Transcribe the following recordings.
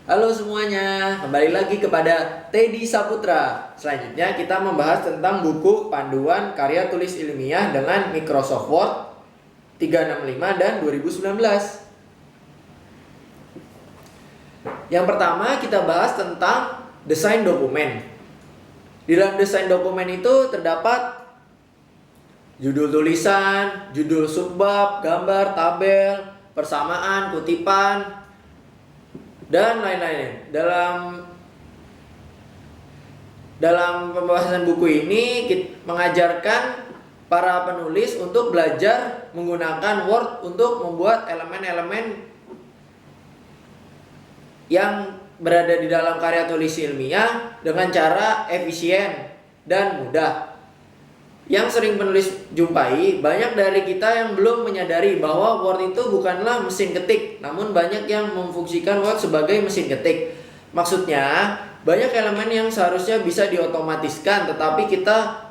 Halo semuanya, kembali lagi kepada Teddy Saputra. Selanjutnya kita membahas tentang buku panduan karya tulis ilmiah dengan Microsoft Word 365 dan 2019. Yang pertama kita bahas tentang desain dokumen. Di dalam desain dokumen itu terdapat judul tulisan, judul subbab, gambar, tabel, persamaan, kutipan, dan lain-lain. Dalam pembahasan buku ini kita mengajarkan para penulis untuk belajar menggunakan Word untuk membuat elemen-elemen yang berada di dalam karya tulis ilmiah dengan cara efisien dan mudah. Yang sering penulis jumpai, banyak dari kita yang belum menyadari bahwa Word itu bukanlah mesin ketik, namun banyak yang memfungsikan Word sebagai mesin ketik. Maksudnya, banyak elemen yang seharusnya bisa diotomatiskan, tetapi kita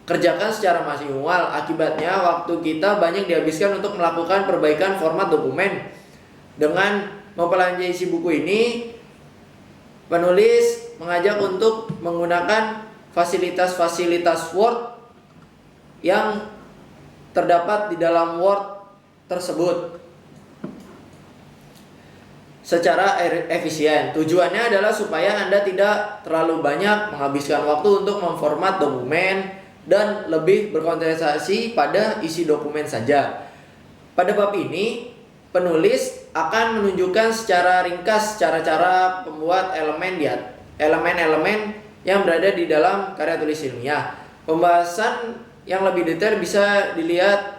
kerjakan secara manual. Akibatnya, waktu kita banyak dihabiskan untuk melakukan perbaikan format dokumen. Dengan mempelajari isi buku ini, penulis mengajak untuk menggunakan fasilitas-fasilitas Word yang terdapat di dalam Word tersebut secara efisien. Tujuannya adalah supaya Anda tidak terlalu banyak menghabiskan waktu untuk memformat dokumen dan lebih berkonsentrasi pada isi dokumen saja. Pada bab ini, penulis akan menunjukkan secara ringkas cara-cara pembuat elemen-elemen yang berada di dalam karya tulis ilmiah. Pembahasan yang lebih detail bisa dilihat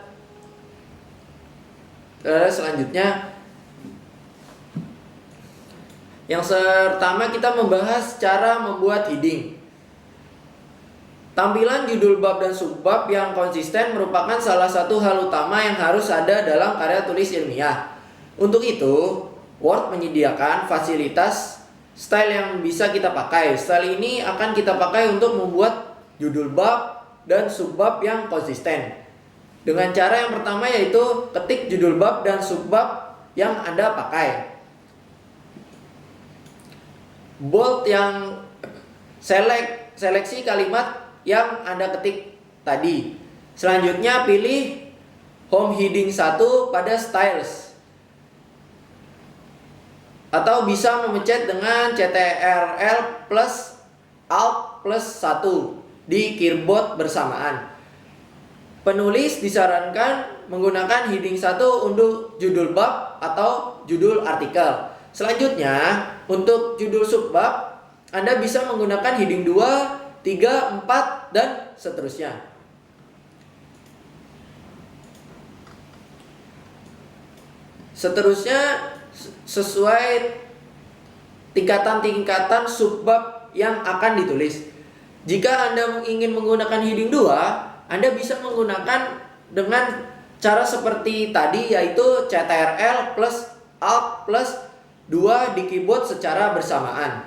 selanjutnya. Yang pertama kita membahas cara membuat heading. Tampilan judul bab dan subbab yang konsisten merupakan salah satu hal utama yang harus ada dalam karya tulis ilmiah. Untuk itu, Word menyediakan fasilitas style yang bisa kita pakai. Style ini akan kita pakai untuk membuat judul bab dan subbab yang konsisten. Dengan cara yang pertama yaitu ketik judul bab dan subbab yang Anda pakai. Bold yang seleksi kalimat yang Anda ketik tadi. Selanjutnya pilih home heading 1 pada styles. Atau bisa memencet dengan CTRL plus Alt plus 1 di keyboard bersamaan. Penulis disarankan menggunakan heading 1 untuk judul bab atau judul artikel. Selanjutnya, untuk judul subbab, Anda bisa menggunakan heading 2, 3, 4, dan seterusnya. Seterusnya sesuai tingkatan-tingkatan subbab yang akan ditulis. Jika Anda ingin menggunakan heading 2, Anda bisa menggunakan dengan cara seperti tadi, yaitu CTRL plus Alt plus 2 di keyboard secara bersamaan.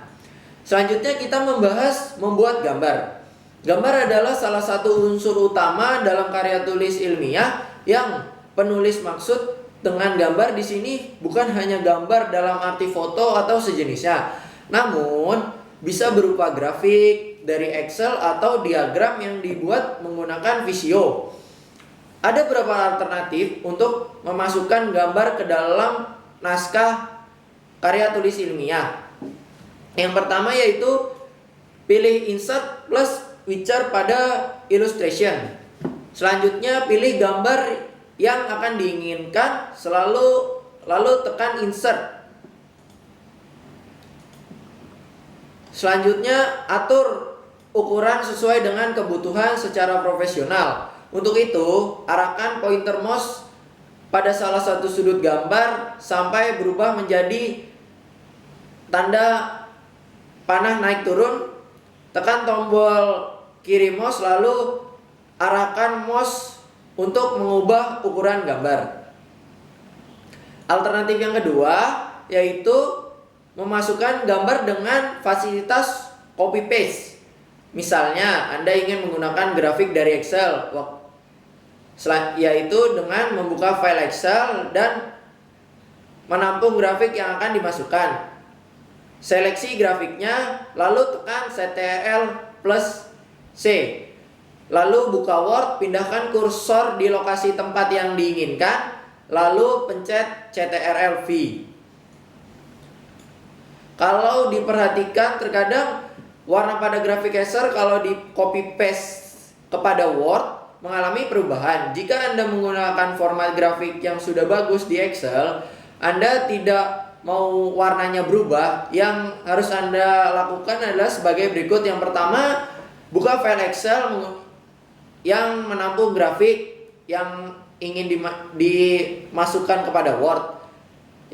Selanjutnya kita membahas membuat gambar. Gambar adalah salah satu unsur utama dalam karya tulis ilmiah yang penulis maksud dengan gambar di sini bukan hanya gambar dalam arti foto atau sejenisnya, namun bisa berupa grafik dari Excel atau diagram yang dibuat menggunakan Visio. Ada beberapa alternatif untuk memasukkan gambar ke dalam naskah karya tulis ilmiah. Yang pertama yaitu pilih Insert plus Picture pada Illustration. Selanjutnya pilih gambar yang akan diinginkan, lalu tekan Insert. Selanjutnya atur ukuran sesuai dengan kebutuhan secara profesional. Untuk itu, arahkan pointer mouse pada salah satu sudut gambar sampai berubah menjadi tanda panah naik turun. Tekan tombol kiri mouse lalu arahkan mouse untuk mengubah ukuran gambar. Alternatif yang kedua yaitu memasukkan gambar dengan fasilitas copy paste. Misalnya, Anda ingin menggunakan grafik dari Excel, yaitu dengan membuka file Excel dan menampung grafik yang akan dimasukkan. seleksi grafiknya, lalu tekan Ctrl plus C. Lalu buka Word, pindahkan kursor di lokasi tempat yang diinginkan, lalu pencet Ctrl V. Kalau diperhatikan, terkadang warna pada Graphicasser kalau di copy paste kepada Word mengalami perubahan. Jika Anda menggunakan format grafik yang sudah bagus di Excel, Anda tidak mau warnanya berubah. Yang harus Anda lakukan adalah sebagai berikut. Yang pertama, buka file Excel yang menampung grafik yang ingin dimasukkan kepada Word.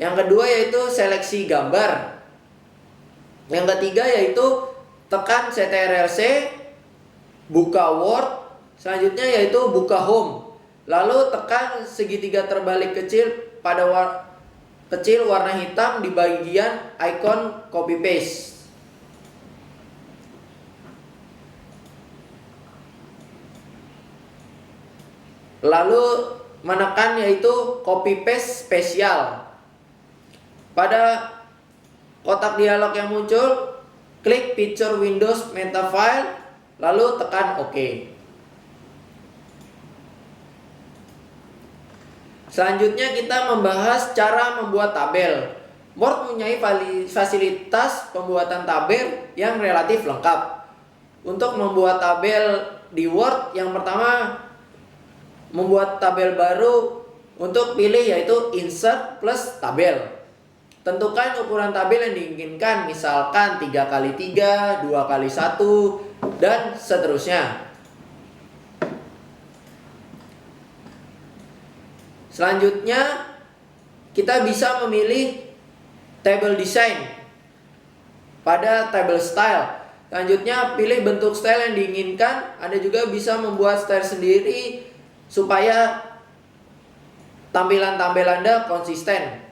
Yang kedua yaitu seleksi gambar. Yang ketiga yaitu tekan Ctrl+C, buka Word. Selanjutnya yaitu buka Home. Lalu tekan segitiga terbalik kecil pada warna hitam di bagian icon copy paste. Lalu menekan yaitu copy paste spesial. Pada kotak dialog yang muncul, klik Picture Windows Meta File, lalu tekan OK. Selanjutnya kita membahas cara membuat tabel. Word mempunyai fasilitas pembuatan tabel yang relatif lengkap. Untuk membuat tabel di Word, yang pertama membuat tabel baru, untuk pilih yaitu Insert plus Tabel. Tentukan ukuran tabel yang diinginkan, misalkan 3x3, 2x1, dan seterusnya. Selanjutnya kita bisa memilih table design pada table style. Selanjutnya pilih bentuk style yang diinginkan. Anda juga bisa membuat style sendiri supaya tampilan-tampilan Anda konsisten.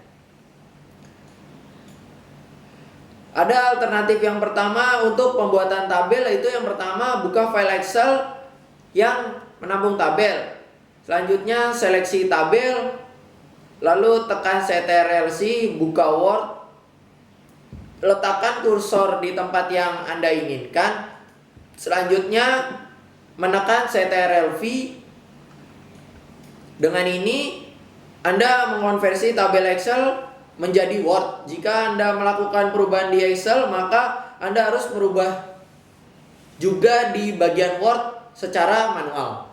Ada alternatif yang pertama untuk pembuatan tabel, yaitu yang pertama buka file Excel yang menampung tabel. Selanjutnya seleksi tabel, lalu tekan Ctrl+C, buka Word, letakkan kursor di tempat yang Anda inginkan. Selanjutnya menekan Ctrl+V. Dengan ini Anda mengonversi tabel Excel menjadi Word. Jika Anda melakukan perubahan di Excel, maka Anda harus merubah juga di bagian Word secara manual.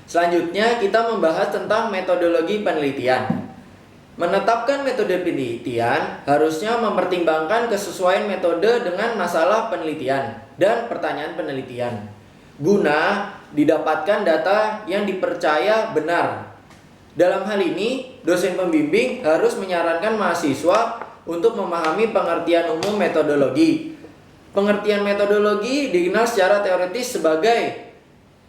Selanjutnya kita membahas tentang metodologi penelitian. Menetapkan metode penelitian harusnya mempertimbangkan kesesuaian metode dengan masalah penelitian dan pertanyaan penelitian, guna didapatkan data yang dipercaya benar. Dalam hal ini, dosen pembimbing harus menyarankan mahasiswa untuk memahami pengertian umum metodologi. Pengertian metodologi dikenal secara teoritis sebagai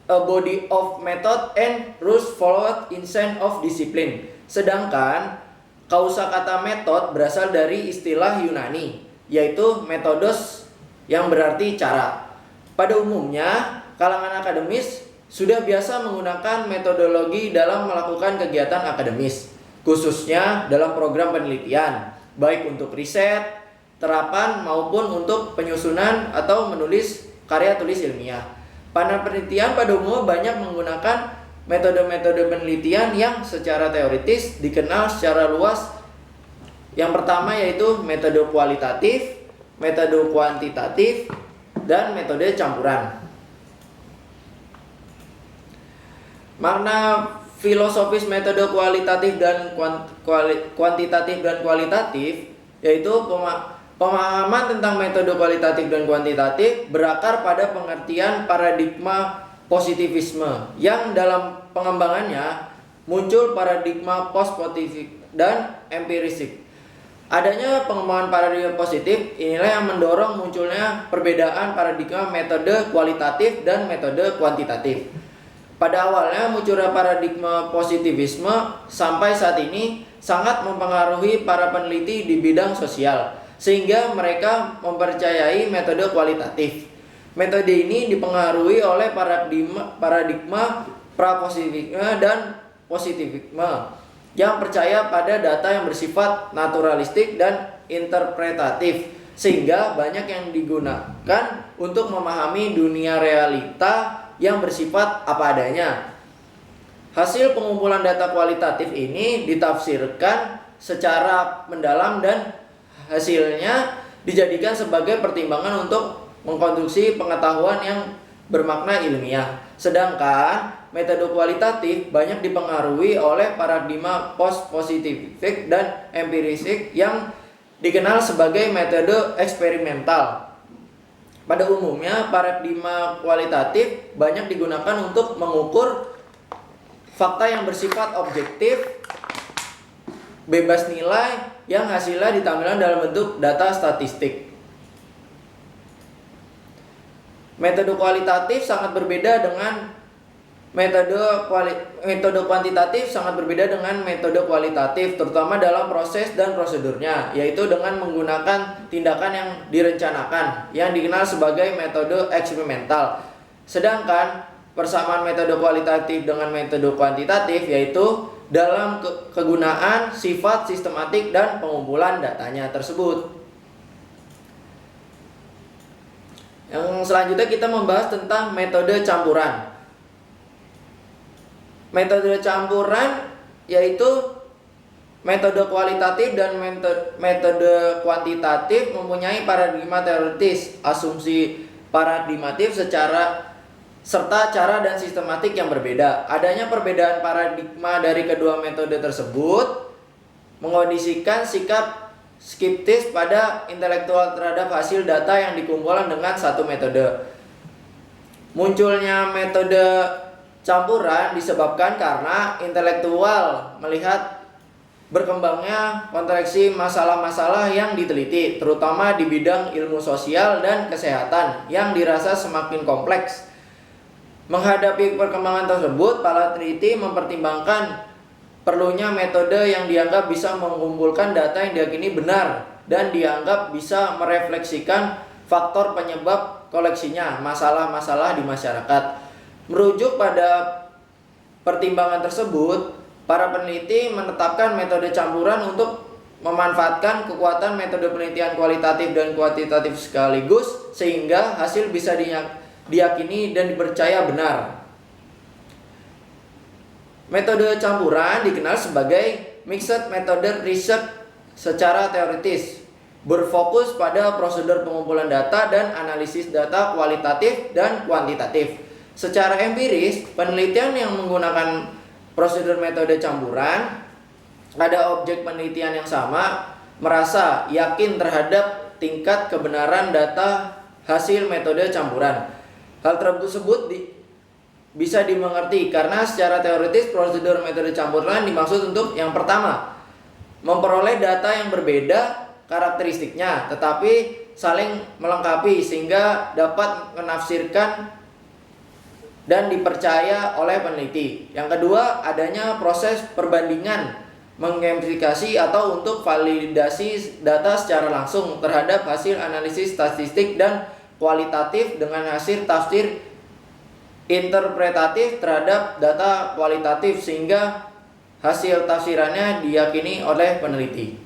a body of method and rules followed in science of discipline. Sedangkan kosakata metode berasal dari istilah Yunani, yaitu methodos yang berarti cara. Pada umumnya, kalangan akademis sudah biasa menggunakan metodologi dalam melakukan kegiatan akademis, khususnya dalam program penelitian, baik untuk riset, terapan maupun untuk penyusunan atau menulis karya tulis ilmiah. Panel penelitian pada umumnya banyak menggunakan metode-metode penelitian yang secara teoritis dikenal secara luas. Yang pertama yaitu metode kualitatif, metode kuantitatif, dan metode campuran. Makna filosofis metode kualitatif dan kuantitatif dan kualitatif yaitu pemahaman tentang metode kualitatif dan kuantitatif berakar pada pengertian paradigma positivisme yang dalam pengembangannya muncul paradigma post-positif dan empiristik. Adanya pengembangan paradigma positif inilah yang mendorong munculnya perbedaan paradigma metode kualitatif dan metode kuantitatif. Pada awalnya munculnya paradigma positivisme sampai saat ini sangat mempengaruhi para peneliti di bidang sosial, sehingga mereka mempercayai metode kualitatif. Metode ini dipengaruhi oleh paradigma prapositifisme dan positivisme. yang percaya pada data yang bersifat naturalistik dan interpretatif, sehingga banyak yang digunakan untuk memahami dunia realita yang bersifat apa adanya. Hasil pengumpulan data kualitatif ini ditafsirkan secara mendalam dan hasilnya dijadikan sebagai pertimbangan untuk mengkonstruksi pengetahuan yang bermakna ilmiah. Sedangkan metode kualitatif banyak dipengaruhi oleh paradigma post-positifik dan empiristik yang dikenal sebagai metode eksperimental. Pada umumnya, paradigma kualitatif banyak digunakan untuk mengukur fakta yang bersifat objektif, bebas nilai, yang hasilnya ditampilkan dalam bentuk data statistik. Metode kualitatif sangat berbeda dengan metode kuantitatif sangat berbeda dengan metode kualitatif, terutama dalam proses dan prosedurnya, yaitu dengan menggunakan tindakan yang direncanakan yang dikenal sebagai metode eksperimental. Sedangkan persamaan metode kualitatif dengan metode kuantitatif yaitu dalam kegunaan, sifat, sistematik, dan pengumpulan datanya tersebut. Yang selanjutnya kita membahas tentang metode campuran. Metode campuran yaitu metode kualitatif dan metode kuantitatif mempunyai paradigma teoritis, asumsi paradigmatif serta cara dan sistematik yang berbeda. Adanya perbedaan paradigma dari kedua metode tersebut mengondisikan sikap skeptis pada intelektual terhadap hasil data yang dikumpulkan dengan satu metode. Munculnya metode campuran disebabkan karena intelektual melihat berkembangnya konteks masalah-masalah yang diteliti, terutama di bidang ilmu sosial dan kesehatan yang dirasa semakin kompleks. Menghadapi perkembangan tersebut, para peneliti mempertimbangkan perlunya metode yang dianggap bisa mengumpulkan data yang diyakini benar dan dianggap bisa merefleksikan faktor penyebab koleksinya masalah-masalah di masyarakat. Merujuk pada pertimbangan tersebut, para peneliti menetapkan metode campuran untuk memanfaatkan kekuatan metode penelitian kualitatif dan kuantitatif sekaligus sehingga hasil bisa diyakini dan dipercaya benar. Metode campuran dikenal sebagai mixed method research secara teoritis, berfokus pada prosedur pengumpulan data dan analisis data kualitatif dan kuantitatif. Secara empiris, penelitian yang menggunakan prosedur metode campuran, ada objek penelitian yang sama, merasa yakin terhadap tingkat kebenaran data hasil metode campuran. Hal tersebut bisa dimengerti karena secara teoritis prosedur metode campuran dimaksud untuk yang pertama, memperoleh data yang berbeda karakteristiknya tetapi saling melengkapi sehingga dapat menafsirkan dan dipercaya oleh peneliti. Yang kedua, adanya proses perbandingan, mengempirifikasi atau untuk validasi data secara langsung terhadap hasil analisis statistik dan kualitatif dengan hasil tafsir interpretatif terhadap data kualitatif sehingga hasil tafsirannya diyakini oleh peneliti.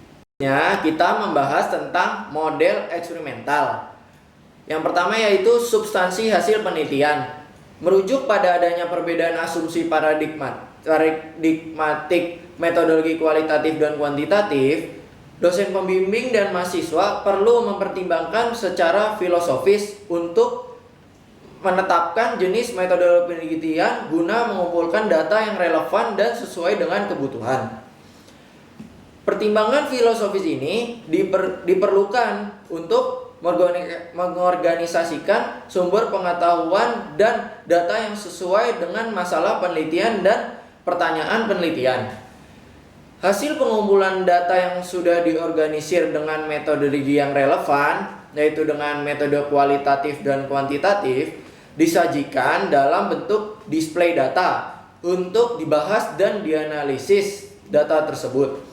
Kita membahas tentang model eksperimental. Yang pertama yaitu substansi hasil penelitian. Merujuk pada adanya perbedaan asumsi paradigmatik metodologi kualitatif dan kuantitatif, dosen pembimbing dan mahasiswa perlu mempertimbangkan secara filosofis untuk menetapkan jenis metode penelitian guna mengumpulkan data yang relevan dan sesuai dengan kebutuhan. Pertimbangan filosofis ini diperlukan untuk mengorganisasikan sumber pengetahuan dan data yang sesuai dengan masalah penelitian dan pertanyaan penelitian. Hasil pengumpulan data yang sudah diorganisir dengan metodologi yang relevan, yaitu dengan metode kualitatif dan kuantitatif, disajikan dalam bentuk display data untuk dibahas dan dianalisis data tersebut.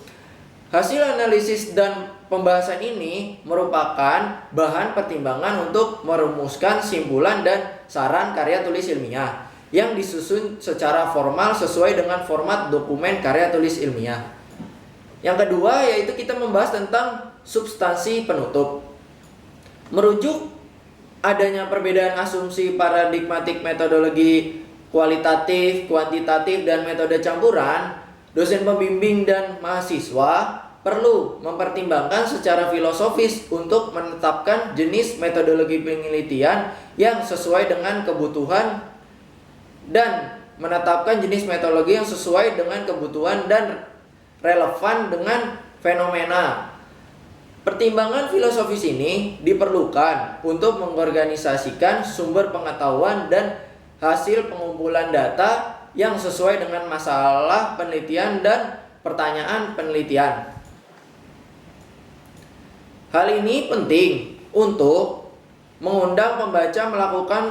Hasil analisis dan pembahasan ini merupakan bahan pertimbangan untuk merumuskan simpulan dan saran karya tulis ilmiah. yang disusun secara formal sesuai dengan format dokumen karya tulis ilmiah. Yang kedua yaitu kita membahas tentang substansi penutup. Merujuk adanya perbedaan asumsi paradigmatik metodologi kualitatif, kuantitatif, dan metode campuran, dosen pembimbing dan mahasiswa perlu mempertimbangkan secara filosofis untuk menetapkan jenis metodologi penelitian yang sesuai dengan kebutuhan dan menetapkan jenis metodologi yang sesuai dengan kebutuhan dan relevan dengan fenomena. Pertimbangan filosofis ini diperlukan untuk mengorganisasikan sumber pengetahuan dan hasil pengumpulan data yang sesuai dengan masalah penelitian dan pertanyaan penelitian. Hal ini penting untuk mengundang pembaca melakukan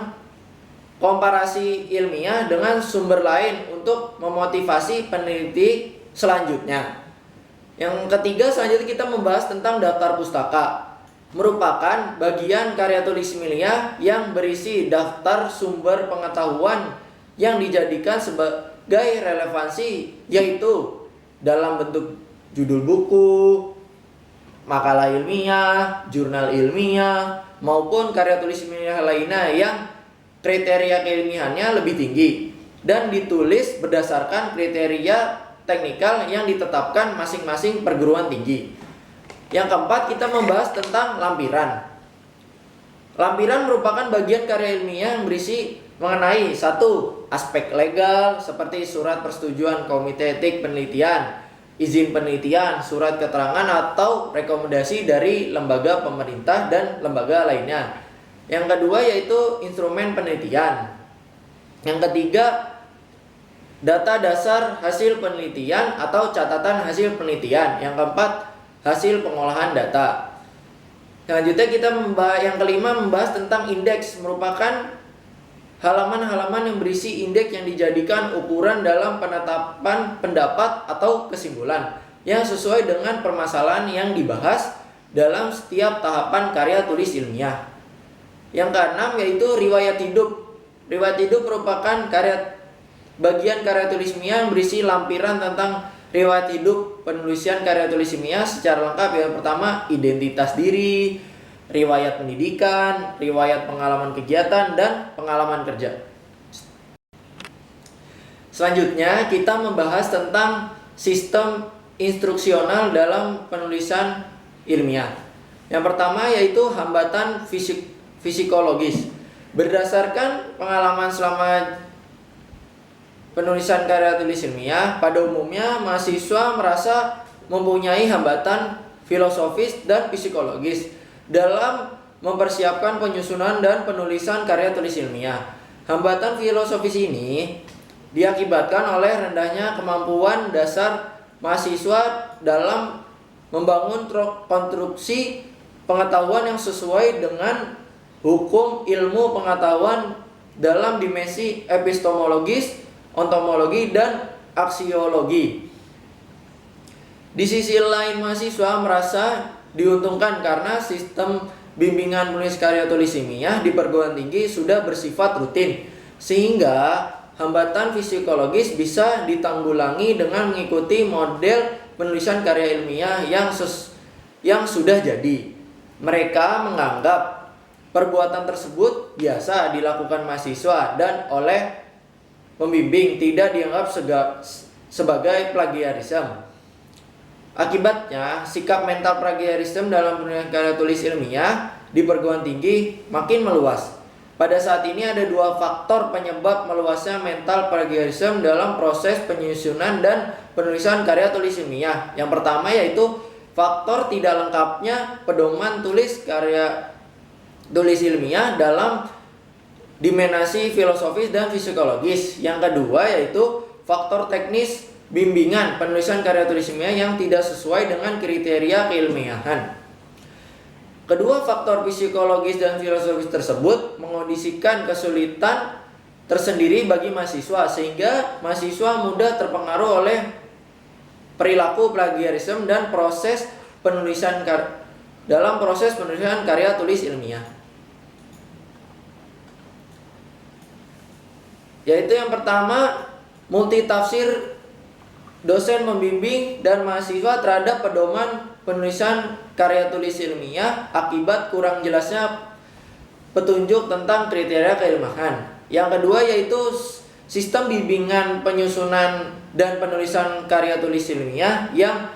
komparasi ilmiah dengan sumber lain untuk memotivasi peneliti selanjutnya. Yang ketiga, selanjutnya kita membahas tentang daftar pustaka. Merupakan bagian karya tulis ilmiah yang berisi daftar sumber pengetahuan yang dijadikan sebagai relevansi, yaitu dalam bentuk judul buku, makalah ilmiah, jurnal ilmiah, maupun karya tulis ilmiah lainnya yang kriteria keilmiahannya lebih tinggi dan ditulis berdasarkan kriteria teknikal yang ditetapkan masing-masing perguruan tinggi. Yang keempat, kita membahas tentang lampiran. Lampiran merupakan bagian karya ilmiah yang berisi mengenai satu, aspek legal seperti surat persetujuan komite etik penelitian, izin penelitian, surat keterangan atau rekomendasi dari lembaga pemerintah dan lembaga lainnya. Yang kedua yaitu instrumen penelitian. Yang ketiga, data dasar hasil penelitian atau catatan hasil penelitian. Yang keempat, hasil pengolahan data. Selanjutnya kita yang kelima membahas tentang indeks, merupakan halaman-halaman yang berisi indeks yang dijadikan ukuran dalam penetapan pendapat atau kesimpulan yang sesuai dengan permasalahan yang dibahas dalam setiap tahapan karya tulis ilmiah. Yang keenam yaitu riwayat hidup. Riwayat hidup merupakan bagian karya tulis ilmiah yang berisi lampiran tentang riwayat hidup penulisan karya tulis ilmiah secara lengkap. Yang pertama, identitas diri, riwayat pendidikan, riwayat pengalaman kegiatan, dan pengalaman kerja. Selanjutnya kita membahas tentang sistem instruksional dalam penulisan ilmiah. Yang pertama yaitu hambatan psikologis. Berdasarkan pengalaman selama penulisan karya tulis ilmiah, pada umumnya mahasiswa merasa mempunyai hambatan filosofis dan psikologis dalam mempersiapkan penyusunan dan penulisan karya tulis ilmiah. Hambatan filosofis ini diakibatkan oleh rendahnya kemampuan dasar mahasiswa dalam membangun konstruksi pengetahuan yang sesuai dengan hukum ilmu pengetahuan dalam dimensi epistemologis, ontologi, dan aksiologi. Di sisi lain, mahasiswa merasa diuntungkan karena sistem bimbingan penulis karya tulis ilmiah di perguruan tinggi sudah bersifat rutin, sehingga hambatan psikologis bisa ditanggulangi dengan mengikuti model penulisan karya ilmiah yang sudah jadi. Mereka menganggap perbuatan tersebut biasa dilakukan mahasiswa dan oleh pembimbing, tidak dianggap sebagai plagiarisme. Akibatnya, sikap mental plagiarisme dalam penulisan karya tulis ilmiah di perguruan tinggi makin meluas. Pada saat ini ada dua faktor penyebab meluasnya mental plagiarisme dalam proses penyusunan dan penulisan karya tulis ilmiah. Yang pertama yaitu faktor tidak lengkapnya pedoman tulis karya tulis ilmiah dalam dimensi filosofis dan psikologis. Yang kedua yaitu faktor teknis bimbingan penulisan karya tulis ilmiah yang tidak sesuai dengan kriteria keilmiahan. Kedua faktor psikologis dan filosofis tersebut mengondisikan kesulitan tersendiri bagi mahasiswa, sehingga mahasiswa mudah terpengaruh oleh perilaku plagiarisme dan proses penulisan dalam proses penulisan karya tulis ilmiah. yaitu yang pertama, multitafsir dosen membimbing dan mahasiswa terhadap pedoman penulisan karya tulis ilmiah akibat kurang jelasnya petunjuk tentang kriteria keilmuan. Yang kedua yaitu sistem bimbingan penyusunan dan penulisan karya tulis ilmiah yang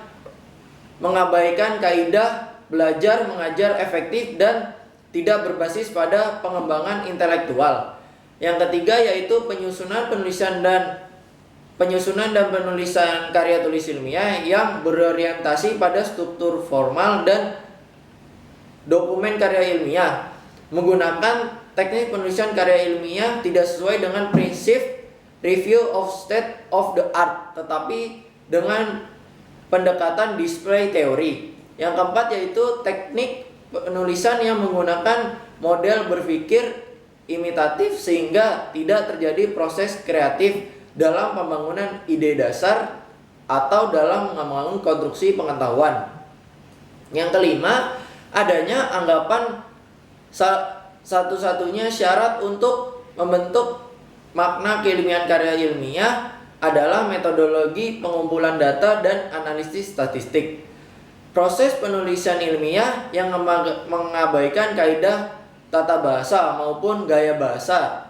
mengabaikan kaidah belajar mengajar efektif dan tidak berbasis pada pengembangan intelektual. Yang ketiga yaitu penyusunan dan penulisan karya tulis ilmiah yang berorientasi pada struktur formal dan dokumen karya ilmiah, menggunakan teknik penulisan karya ilmiah tidak sesuai dengan prinsip review of state of the art, tetapi dengan pendekatan display teori. Yang keempat yaitu teknik penulisan yang menggunakan model berpikir imitatif sehingga tidak terjadi proses kreatif dalam pembangunan ide dasar atau dalam membangun konstruksi pengetahuan. Yang kelima, adanya anggapan satu-satunya syarat untuk membentuk makna keilmian karya ilmiah adalah metodologi pengumpulan data dan analisis statistik. Proses penulisan ilmiah yang mengabaikan kaidah tata bahasa maupun gaya bahasa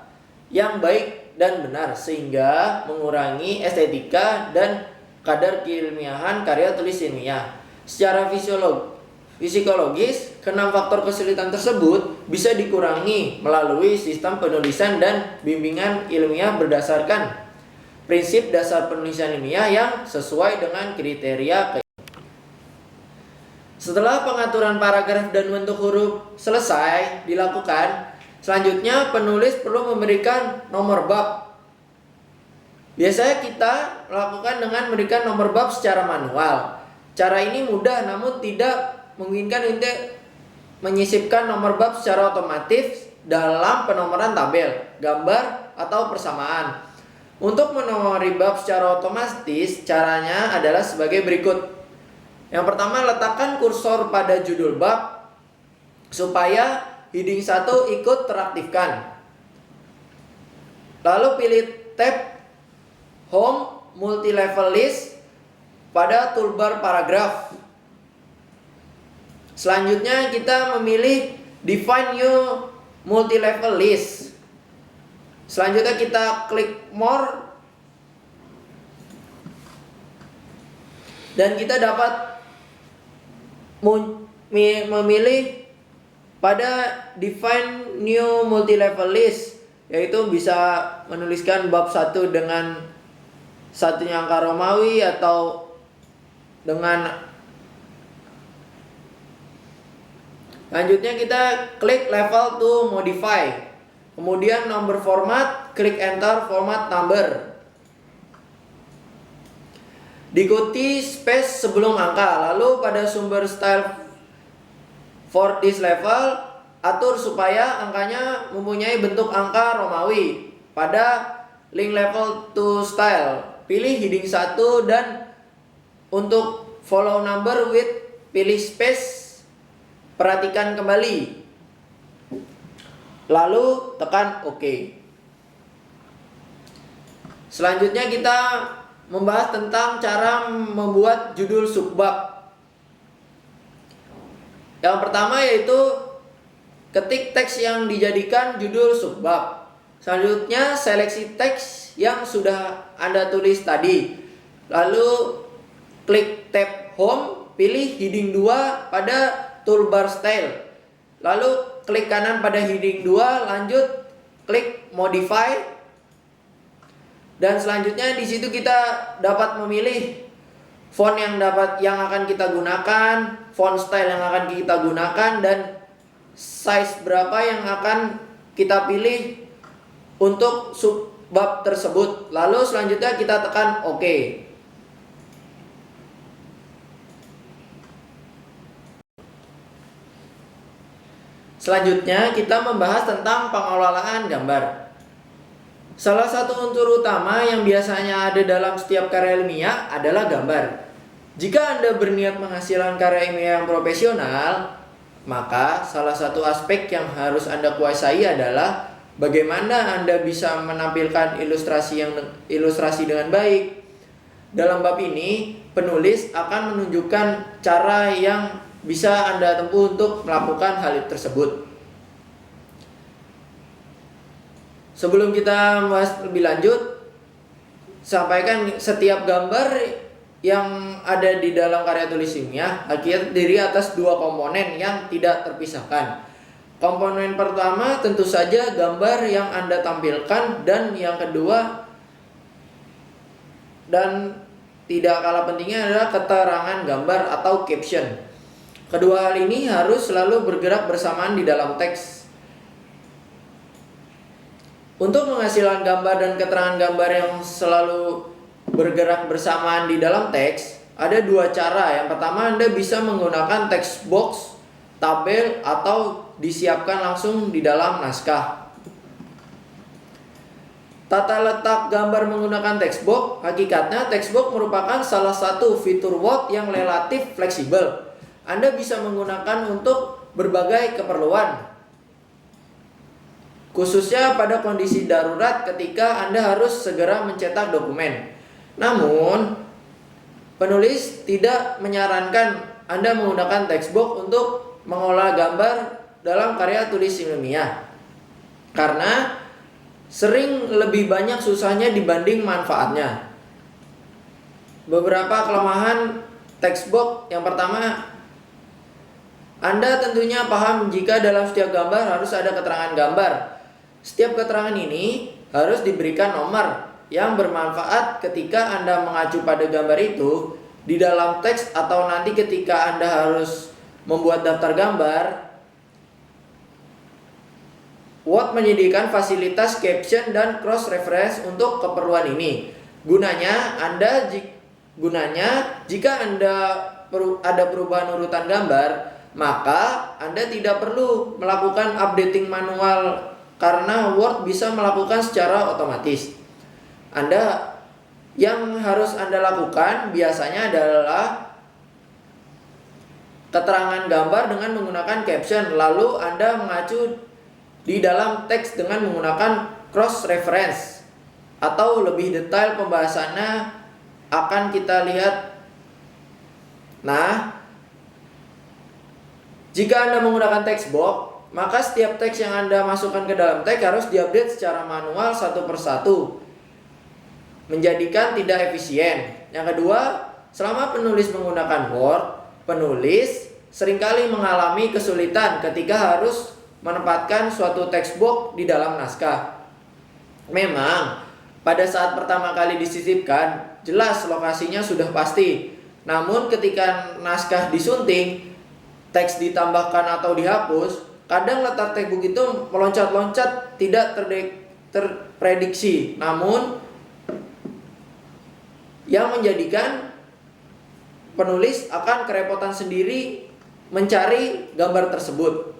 yang baik dan benar sehingga mengurangi estetika dan kadar keilmiahan karya tulis ilmiah. Secara psikologis, keenam faktor kesulitan tersebut bisa dikurangi melalui sistem penulisan dan bimbingan ilmiah berdasarkan prinsip dasar penulisan ilmiah yang sesuai dengan kriteria. Setelah pengaturan paragraf dan bentuk huruf selesai dilakukan, selanjutnya penulis perlu memberikan nomor bab. Biasanya kita lakukan dengan memberikan nomor bab secara manual. Cara ini mudah namun tidak memungkinkan untuk menyisipkan nomor bab secara otomatis dalam penomoran tabel, gambar, atau persamaan. Untuk menomori bab secara otomatis, caranya adalah sebagai berikut. Yang pertama, letakkan kursor pada judul bab supaya heading 1 ikut teraktifkan. Lalu pilih tab Home Multi-Level List pada toolbar paragraf. Selanjutnya kita memilih Define New Multi-Level List. Selanjutnya kita klik More dan kita dapat memilih pada Define New Multi-Level List, yaitu bisa menuliskan bab 1 dengan satunya angka Romawi atau dengan lanjutnya kita klik level to modify, kemudian number format, klik enter format number. Diikuti space sebelum angka. Lalu pada sumber style for this level, atur supaya angkanya mempunyai bentuk angka Romawi. Pada link level to style, pilih heading 1 dan untuk follow number with pilih space, perhatikan kembali. Lalu tekan OK. Selanjutnya kita membahas tentang cara membuat judul subbab. Yang pertama yaitu ketik teks yang dijadikan judul subbab. Selanjutnya seleksi teks yang sudah Anda tulis tadi. Lalu klik tab Home, pilih heading 2 pada toolbar style. Lalu klik kanan pada heading 2, lanjut klik modify. Dan selanjutnya di situ kita dapat memilih font yang akan kita gunakan, font style yang akan kita gunakan, dan size berapa yang akan kita pilih untuk subbab tersebut. Lalu selanjutnya kita tekan OK. Selanjutnya kita membahas tentang pengelolaan gambar. Salah satu unsur utama yang biasanya ada dalam setiap karya ilmiah adalah gambar. Jika Anda berniat menghasilkan karya ilmiah yang profesional, maka salah satu aspek yang harus Anda kuasai adalah Bagaimana Anda bisa menampilkan ilustrasi dengan baik? Dalam bab ini, penulis akan menunjukkan cara yang bisa Anda tempuh untuk melakukan hal tersebut. Sebelum kita membahas lebih lanjut, sampaikan setiap gambar yang ada di dalam karya tulis ilmiah terdiri atas dua komponen yang tidak terpisahkan. Komponen pertama tentu saja gambar yang Anda tampilkan, dan yang kedua dan tidak kalah pentingnya adalah keterangan gambar atau caption. Kedua hal ini harus selalu bergerak bersamaan di dalam teks. Untuk menghasilkan gambar dan keterangan gambar yang selalu bergerak bersamaan di dalam teks, ada dua cara. Yang pertama, Anda bisa menggunakan text box, tabel, atau disiapkan langsung di dalam naskah. Tata letak gambar menggunakan text box, hakikatnya text box merupakan salah satu fitur Word yang relatif fleksibel. Anda bisa menggunakan untuk berbagai keperluan, khususnya pada kondisi darurat ketika Anda harus segera mencetak dokumen. Namun, penulis tidak menyarankan Anda menggunakan text box untuk mengolah gambar dalam karya tulis ilmiah, karena sering lebih banyak susahnya dibanding manfaatnya. Beberapa kelemahan text box. Yang pertama, Anda tentunya paham jika dalam setiap gambar harus ada keterangan gambar. Setiap keterangan ini harus diberikan nomor yang bermanfaat ketika Anda mengacu pada gambar itu di dalam teks, atau nanti ketika Anda harus membuat daftar gambar. Word menyediakan fasilitas caption dan cross reference untuk keperluan ini. Gunanya jika Anda ada perubahan urutan gambar, maka Anda tidak perlu melakukan updating manual karena Word bisa melakukan secara otomatis. Yang harus Anda lakukan biasanya adalah keterangan gambar dengan menggunakan caption, lalu Anda mengacu di dalam teks dengan menggunakan cross reference, atau lebih detail pembahasannya akan kita lihat. Nah, jika Anda menggunakan text box, maka setiap teks yang Anda masukkan ke dalam teks harus diupdate secara manual satu persatu, menjadikan tidak efisien. Yang kedua, selama penulis menggunakan Word, penulis seringkali mengalami kesulitan ketika harus menempatkan suatu text box di dalam naskah. Memang, pada saat pertama kali disisipkan, jelas lokasinya sudah pasti. Namun ketika naskah disunting, teks ditambahkan atau dihapus, kadang letak teks box itu meloncat-loncat, tidak terprediksi. Namun, yang menjadikan penulis akan kerepotan sendiri mencari gambar tersebut.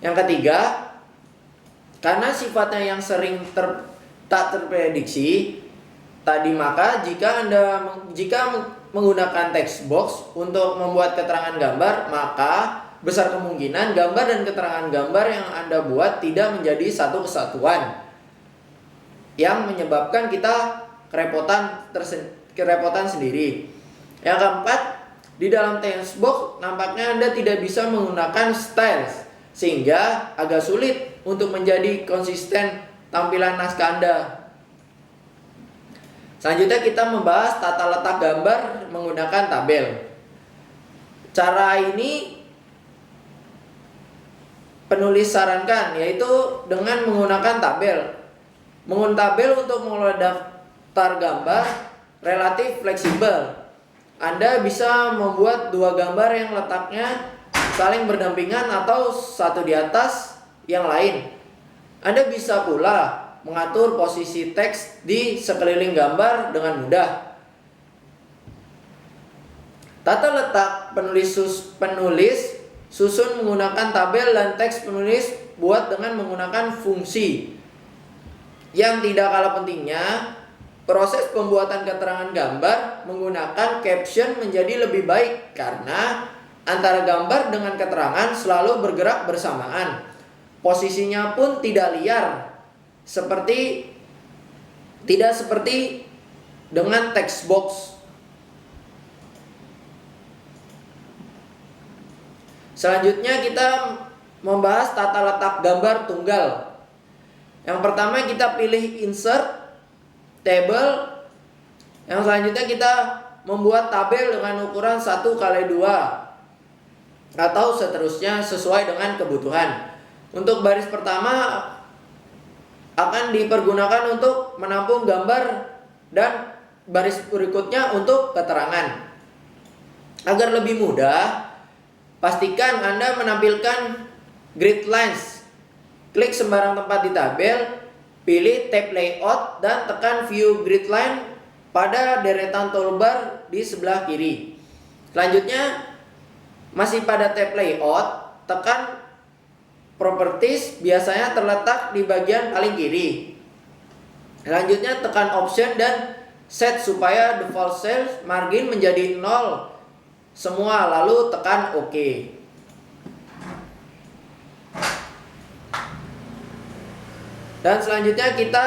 Yang ketiga, karena sifatnya yang sering tak terprediksi tadi, maka jika menggunakan text box untuk membuat keterangan gambar, maka besar kemungkinan gambar dan keterangan gambar yang Anda buat tidak menjadi satu kesatuan, yang menyebabkan kita kerepotan sendiri. Yang keempat, di dalam text box nampaknya Anda tidak bisa menggunakan styles, sehingga agak sulit untuk menjadi konsisten tampilan naskah Anda. Selanjutnya kita membahas tata letak gambar menggunakan tabel. Cara ini penulis sarankan, yaitu dengan menggunakan tabel. Menggunakan tabel untuk mengelola daftar gambar relatif fleksibel. Anda bisa membuat dua gambar yang letaknya saling berdampingan atau satu di atas yang lain. Anda bisa pula mengatur posisi teks di sekeliling gambar dengan mudah. Tata letak penulis susun menggunakan tabel, dan teks penulis buat dengan menggunakan fungsi. Yang tidak kalah pentingnya, proses pembuatan keterangan gambar menggunakan caption menjadi lebih baik karena antara gambar dengan keterangan selalu bergerak bersamaan. Posisinya pun tidak liar tidak seperti dengan text box. Selanjutnya kita membahas tata letak gambar tunggal. Yang pertama kita pilih insert table. Yang selanjutnya kita membuat tabel dengan ukuran 1x2 atau seterusnya sesuai dengan kebutuhan. Untuk baris pertama akan dipergunakan untuk menampung gambar dan baris berikutnya untuk keterangan. Agar lebih mudah, pastikan Anda menampilkan grid lines. Klik sembarang tempat di tabel, pilih tab layout dan tekan view grid line pada deretan toolbar di sebelah kiri. Selanjutnya, masih pada tab layout, tekan properties, biasanya terletak di bagian paling kiri. Selanjutnya tekan option dan set supaya default cell margin menjadi 0 semua, lalu tekan OK. Dan selanjutnya kita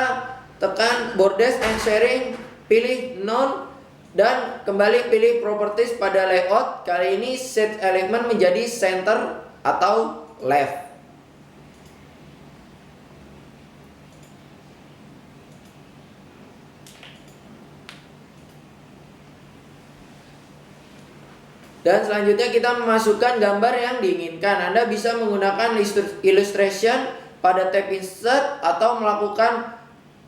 tekan borders and sharing, pilih none dan kembali pilih properties pada layout. Kali ini set element menjadi center atau left. Dan selanjutnya kita memasukkan gambar yang diinginkan. Anda bisa menggunakan illustration pada tab insert atau melakukan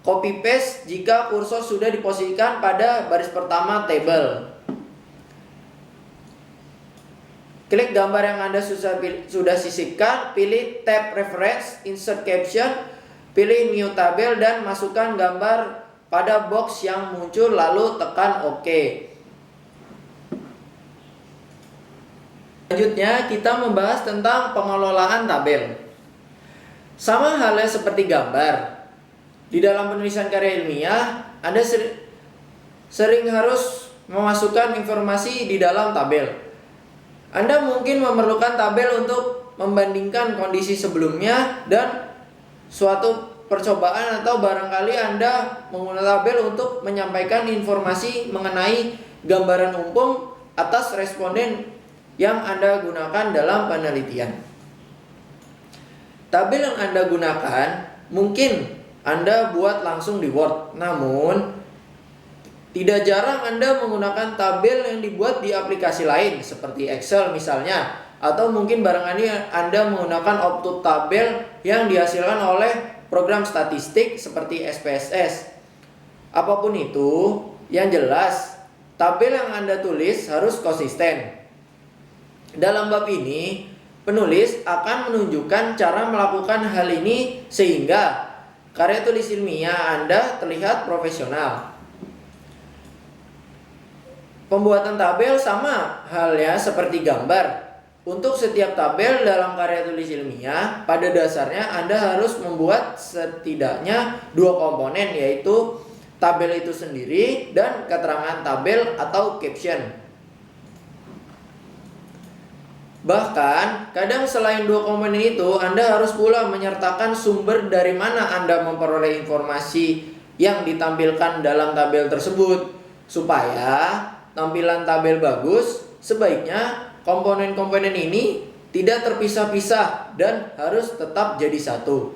copy paste jika kursor sudah diposisikan pada baris pertama table. Klik gambar yang Anda sudah sisipkan, pilih tab reference, insert caption, pilih new table dan masukkan gambar pada box yang muncul lalu tekan OK. Selanjutnya kita membahas tentang pengelolaan tabel. Sama halnya seperti gambar, di dalam penulisan karya ilmiah Anda sering harus memasukkan informasi di dalam tabel. Anda mungkin memerlukan tabel untuk membandingkan kondisi sebelumnya dan suatu percobaan, atau barangkali Anda menggunakan tabel untuk menyampaikan informasi mengenai gambaran umum atas responden yang Anda gunakan dalam penelitian. Tabel yang Anda gunakan mungkin Anda buat langsung di Word, namun tidak jarang Anda menggunakan tabel yang dibuat di aplikasi lain seperti Excel misalnya, atau mungkin barangkali Anda menggunakan output tabel yang dihasilkan oleh program statistik seperti SPSS. Apapun itu, yang jelas tabel yang Anda tulis harus konsisten. Dalam bab ini, penulis akan menunjukkan cara melakukan hal ini sehingga karya tulis ilmiah Anda terlihat profesional. Pembuatan tabel sama halnya seperti gambar. Untuk setiap tabel dalam karya tulis ilmiah, pada dasarnya Anda harus membuat setidaknya 2 komponen, yaitu tabel itu sendiri dan keterangan tabel atau caption. Bahkan, kadang selain 2 komponen itu, Anda harus pula menyertakan sumber dari mana Anda memperoleh informasi yang ditampilkan dalam tabel tersebut. Supaya tampilan tabel bagus, sebaiknya komponen-komponen ini tidak terpisah-pisah dan harus tetap jadi satu.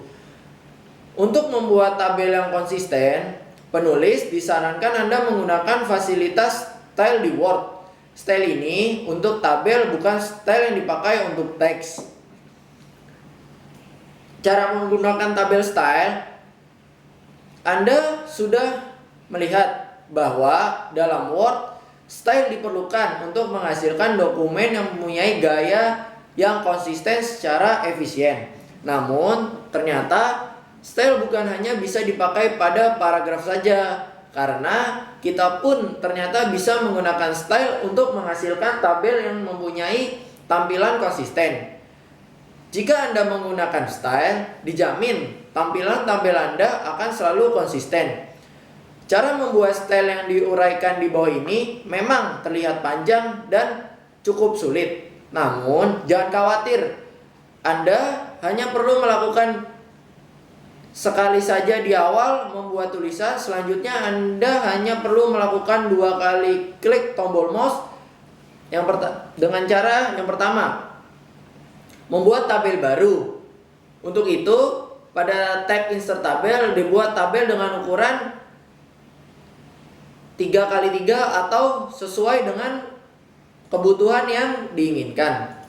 Untuk membuat tabel yang konsisten, penulis disarankan Anda menggunakan fasilitas style di Word. Style ini untuk tabel, bukan style yang dipakai untuk teks. Cara menggunakan tabel style, Anda sudah melihat bahwa dalam Word, style diperlukan untuk menghasilkan dokumen yang mempunyai gaya yang konsisten secara efisien. Namun, ternyata style bukan hanya bisa dipakai pada paragraf saja, karena kita pun ternyata bisa menggunakan style untuk menghasilkan tabel yang mempunyai tampilan konsisten. Jika Anda menggunakan style, dijamin tampilan tabel Anda akan selalu konsisten. Cara membuat style yang diuraikan di bawah ini memang terlihat panjang dan cukup sulit. Namun, jangan khawatir. Anda hanya perlu melakukan sekali saja di awal membuat tulisan. Selanjutnya Anda hanya perlu melakukan 2 kali klik tombol mouse dengan cara yang pertama, membuat tabel baru. Untuk itu, pada tab insert tabel dibuat tabel dengan ukuran 3x3 atau sesuai dengan kebutuhan yang diinginkan.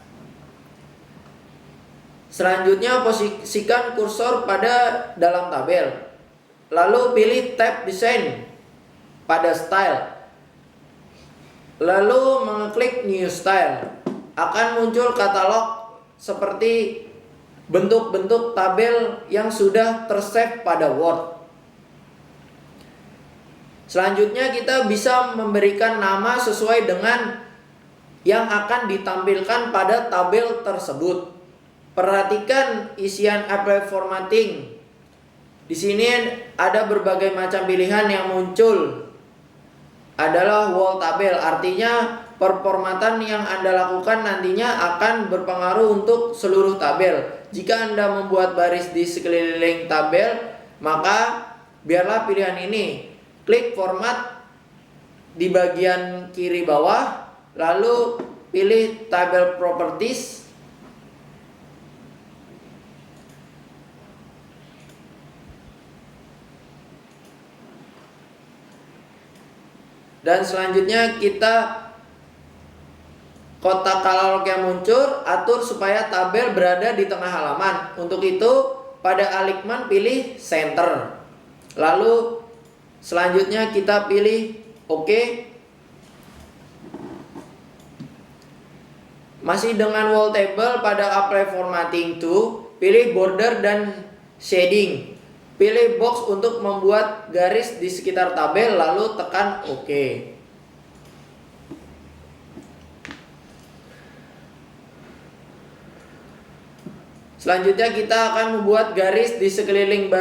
Selanjutnya posisikan kursor pada dalam tabel. Lalu pilih tab desain pada style. Lalu mengklik new style. Akan muncul katalog seperti bentuk-bentuk tabel yang sudah tersave pada Word. Selanjutnya kita bisa memberikan nama sesuai dengan yang akan ditampilkan pada tabel tersebut. Perhatikan isian apply formatting. Di sini ada berbagai macam pilihan yang muncul. Adalah wall tabel, artinya performatan yang Anda lakukan nantinya akan berpengaruh untuk seluruh tabel. Jika Anda membuat baris di sekeliling tabel, maka biarlah pilihan ini. Klik format di bagian kiri bawah, lalu pilih table properties. Dan selanjutnya kita kotak katalog yang muncul, atur supaya tabel berada di tengah halaman. Untuk itu, pada alignement pilih center. Lalu selanjutnya kita pilih OK. Masih dengan wall table, pada apply formatting to, pilih border dan shading. Pilih box untuk membuat garis di sekitar tabel, lalu tekan OK. Selanjutnya kita akan membuat garis di sekeliling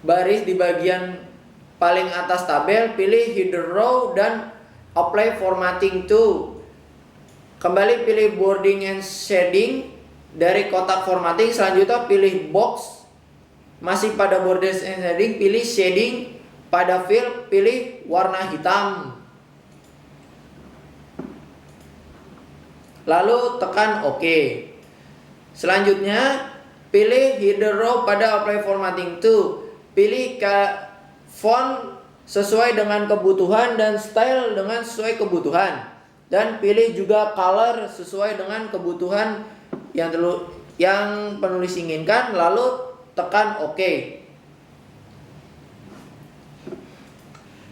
baris di bagian paling atas tabel. Pilih hidden row dan apply formatting to. Kembali pilih boarding and shading dari kotak formatting. Selanjutnya pilih box. Masih pada border and shading, pilih shading. Pada fill, pilih warna hitam. Lalu tekan OK. Selanjutnya, pilih hidden row pada apply formatting to. Pilih font sesuai dengan kebutuhan dan style dengan sesuai kebutuhan. Dan pilih juga color sesuai dengan kebutuhan yang penulis inginkan. Lalu tekan OK.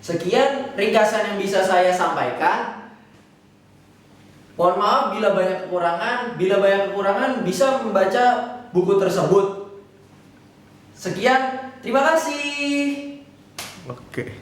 Sekian ringkasan yang bisa saya sampaikan. Mohon maaf bila banyak kekurangan. Bila banyak kekurangan bisa membaca buku tersebut. Sekian, terima kasih. Oke.